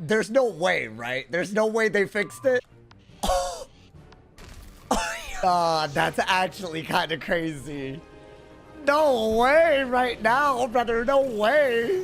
There's no way, right? There's no way they fixed it. That's actually kind of crazy. No way right now, brother. No way.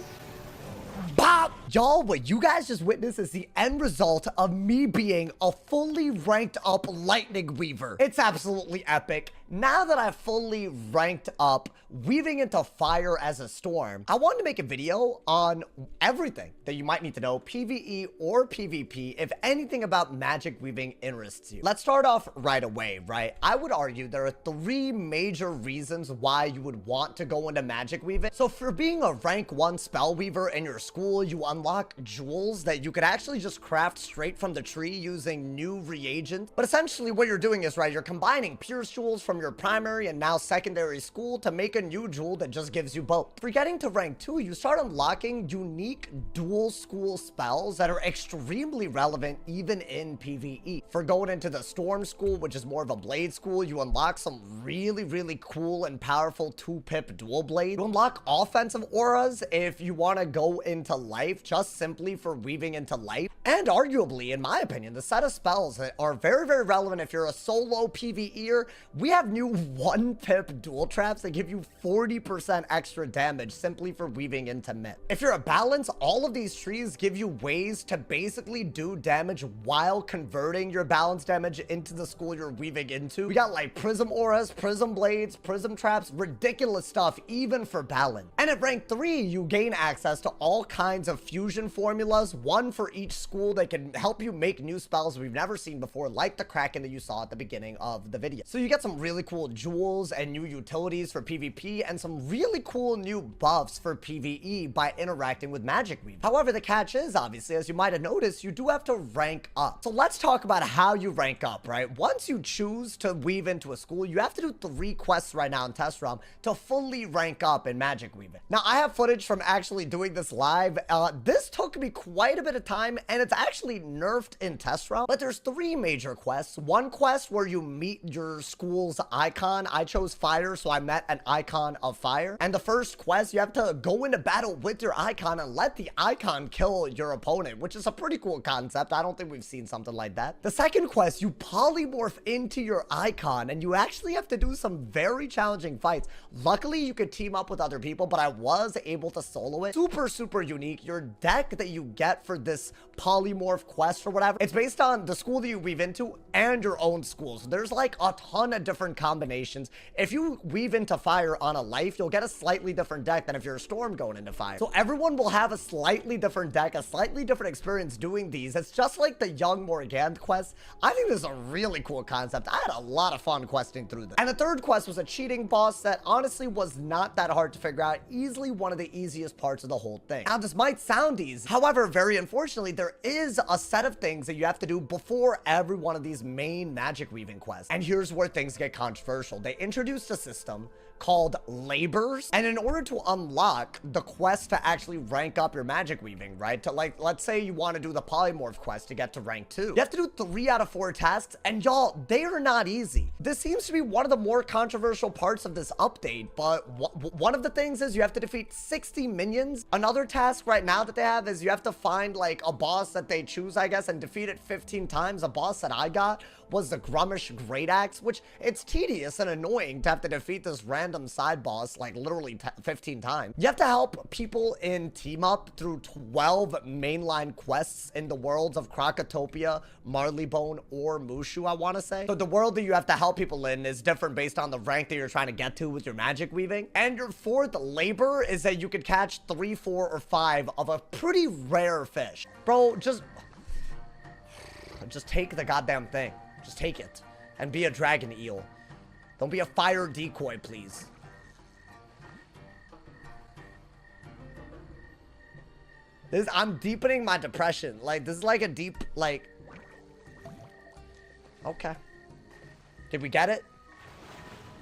Bop! Y'all, what you guys just witnessed is the end result of me being a fully ranked up Lightning Weaver. It's absolutely epic. Now that I've fully ranked up weaving into fire as a storm, I wanted to make a video on everything that you might need to know, PvE or PvP, if anything about magic weaving interests you. Let's start off right away, right? I would argue there are 3 major reasons why you would want to go into magic weaving. So for being a rank 1 spell weaver in your school, you unlock jewels that you could actually just craft straight from the tree using new reagents. But essentially what you're doing is, right, you're combining pure jewels from your primary and now secondary school to make a new jewel that just gives you both. For getting to rank 2, you start unlocking unique dual school spells that are extremely relevant even in PvE. For going into the storm school, which is more of a blade school, you unlock some really cool and powerful 2-pip dual blade. You unlock offensive auras if you want to go into life, just simply for weaving into life. And arguably, in my opinion, the set of spells that are very relevant if you're a solo PvEer, we have new 1-pip dual traps that give you 40% extra damage simply for weaving into myth. If you're a balance, all of these trees give you ways to basically do damage while converting your balance damage into the school you're weaving into. We got like prism auras, prism blades, prism traps, ridiculous stuff even for balance. And at rank 3, you gain access to all kinds of fusion formulas, one for each school that can help you make new spells we've never seen before, like the Kraken that you saw at the beginning of the video. So you get some really cool jewels and new utilities for PvP and some really cool new buffs for PvE by interacting with magic weave. However, the catch is, obviously, as you might have noticed, you do have to rank up. So let's talk about how you rank up, right? Once you choose to weave into a school, you have to do 3 quests right now in Test Realm to fully rank up in magic weaving. Now, I have footage from actually doing this live. This took me quite a bit of time, and it's actually nerfed in Test Realm, but there's 3 major quests. One quest where you meet your school's icon. I chose fire, so I met an icon of fire. And the first quest, you have to go into battle with your icon and let the icon kill your opponent, which is a pretty cool concept. I don't think we've seen something like that. The second quest, you polymorph into your icon, and you actually have to do some very challenging fights. Luckily, you could team up with other people, but I was able to solo it. Super unique. Your deck that you get for this polymorph quest or whatever, it's based on the school that you weave into and your own school. So there's like a ton of different combinations. If you weave into fire on a life, you'll get a slightly different deck than if you're a storm going into fire. So everyone will have a slightly different deck, a slightly different experience doing these. It's just like the Young Morganthe quest. I think this is a really cool concept. I had a lot of fun questing through this. And the third quest was a cheating boss that honestly was not that hard to figure out. Easily one of the easiest parts of the whole thing. Now, this might sound easy. However, very unfortunately, there is a set of things that you have to do before every one of these main magic weaving quests. And here's where things get controversial. They introduced a system called labors, and in order to unlock the quest to actually rank up your magic weaving, right, to like, let's say you want to do the polymorph quest to get to rank 2, you have to do 3 out of 4 tasks, and y'all, they are not easy. This seems to be one of the more controversial parts of this update, but one of the things is you have to defeat 60 minions. Another task right now that they have is you have to find like a boss that they choose, I guess, and defeat it 15 times. A boss that I got was the Grummish Great Axe, which it's tedious and annoying to have to defeat this random side boss like literally 15 times. You have to help people in team up through 12 mainline quests in the worlds of Krakatopia, Marleybone, or Mushu, I want to say. So the world that you have to help people in is different based on the rank that you're trying to get to with your magic weaving. And your 4th labor is that you could catch 3, 4, or 5 of a pretty rare fish. Bro, just take the goddamn thing. Just take it and be a dragon eel. Don't be a fire decoy, please. I'm deepening my depression. Like, this is like a deep, like... Okay. Did we get it?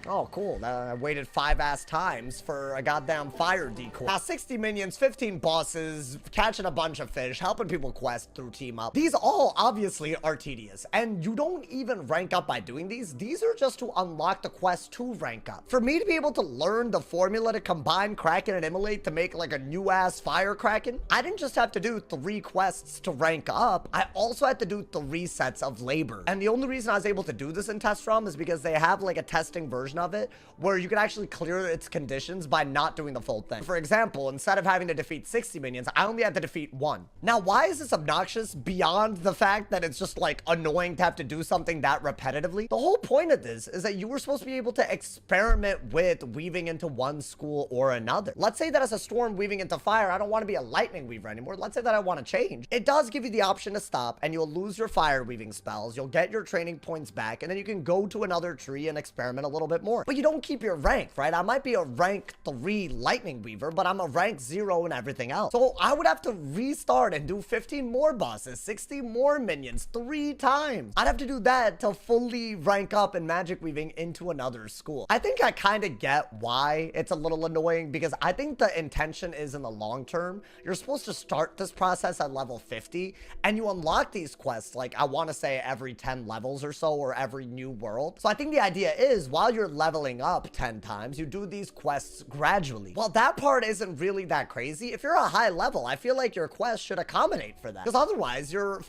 Oh, cool. I waited 5 ass times for a goddamn fire decoy. Now, 60 minions, 15 bosses, catching a bunch of fish, helping people quest through team up. These all obviously are tedious, and you don't even rank up by doing these. These are just to unlock the quest to rank up. For me to be able to learn the formula to combine Kraken and Immolate to make like a new ass fire Kraken, I didn't just have to do 3 quests to rank up. I also had to do 3 sets of labor. And the only reason I was able to do this in Test Realm is because they have like a testing version of it where you can actually clear its conditions by not doing the full thing. For example, instead of having to defeat 60 minions, I only had to defeat 1. Now, why is this obnoxious beyond the fact that it's just like annoying to have to do something that repetitively? The whole point of this is that you were supposed to be able to experiment with weaving into one school or another. Let's say that as a storm weaving into fire, I don't want to be a lightning weaver anymore. Let's say that I want to change. It does give you the option to stop, and you'll lose your fire weaving spells. You'll get your training points back, and then you can go to another tree and experiment a little bit more. But you don't keep your rank, right? I might be a rank 3 lightning weaver, but I'm a rank 0 and everything else. So I would have to restart and do 15 more bosses, 60 more minions 3 times. I'd have to do that to fully rank up in magic weaving into another school. I think I kind of get why it's a little annoying, because I think the intention is in the long term, you're supposed to start this process at level 50 and you unlock these quests like I want to say every 10 levels or so, or every new world. So I think the idea is while you're leveling up 10 times, you do these quests gradually. Well, that part isn't really that crazy. If you're a high level, I feel like your quest should accommodate for that, because otherwise you're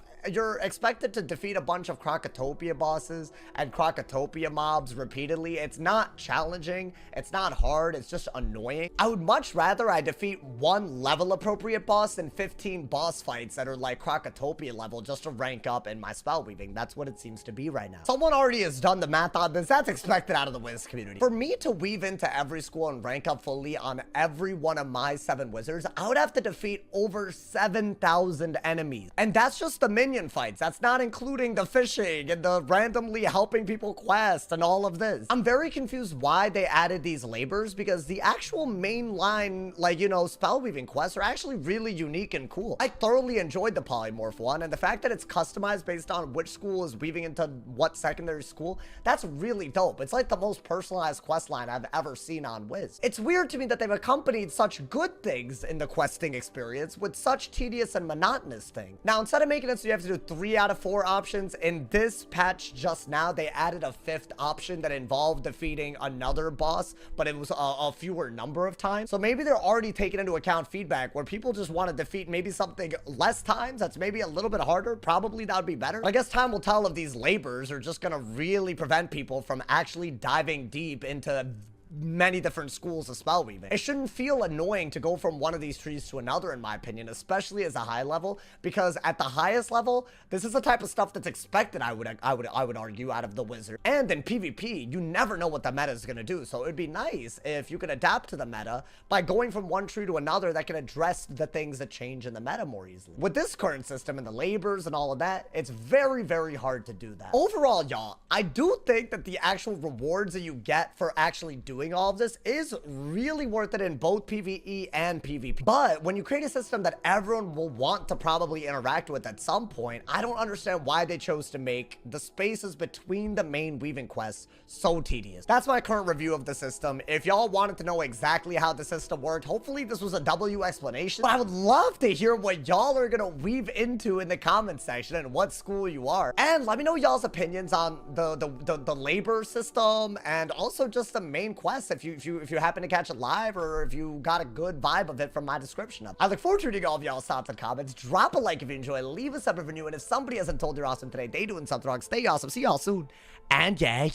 expected to defeat a bunch of Crocotopia bosses and Crocotopia mobs repeatedly. It's not challenging, it's not hard, it's just annoying. I would much rather I defeat 1 level appropriate boss than 15 boss fights that are like Crocotopia level just to rank up in my spell weaving. That's what it seems to be right now. Someone already has done the math on this. That's expected out of the Wiz community. For me to weave into every school and rank up fully on every one of my 7 wizards, I would have to defeat over 7,000 enemies. And that's just the minion fights. That's not including the fishing and the randomly helping people quest and all of this. I'm very confused why they added these labors, because the actual mainline, like, you know, spell weaving quests are actually really unique and cool. I thoroughly enjoyed the polymorph one, and the fact that it's customized based on which school is weaving into what secondary school, that's really dope. It's like the most personalized quest line I've ever seen on Wiz. It's weird to me that they've accompanied such good things in the questing experience with such tedious and monotonous things. Now, instead of making it so you have to do 3 out of 4 options, in this patch just now, they added a 5th option that involved defeating another boss, but it was a fewer number of times. So maybe they're already taking into account feedback where people just want to defeat maybe something less times that's maybe a little bit harder. Probably that would be better. I guess time will tell if these labors are just gonna really prevent people from actually diving deep into many different schools of spell weaving. It shouldn't feel annoying to go from one of these trees to another, in my opinion, especially as a high level, because at the highest level, this is the type of stuff that's expected, I would argue, out of the wizard. And in PvP, you never know what the meta is going to do, so it'd be nice if you could adapt to the meta by going from one tree to another that can address the things that change in the meta more easily. With this current system and the labors and all of that, it's very, very hard to do that. Overall, y'all, I do think that the actual rewards that you get for actually doing all of this is really worth it in both PvE and PvP. But when you create a system that everyone will want to probably interact with at some point, I don't understand why they chose to make the spaces between the main weaving quests so tedious. That's my current review of the system. If y'all wanted to know exactly how the system worked, hopefully this was a W explanation. But I would love to hear what y'all are gonna weave into in the comment section and what school you are. And let me know y'all's opinions on the labor system and also just the main quest, if you happen to catch it live, or if you got a good vibe of it from my description of it. I look forward to reading all of y'all's thoughts and comments. Drop a like if you enjoy, leave a sub if you're new, and if somebody hasn't told you you're awesome today, they doing something wrong. Stay awesome. See y'all soon, and yeah.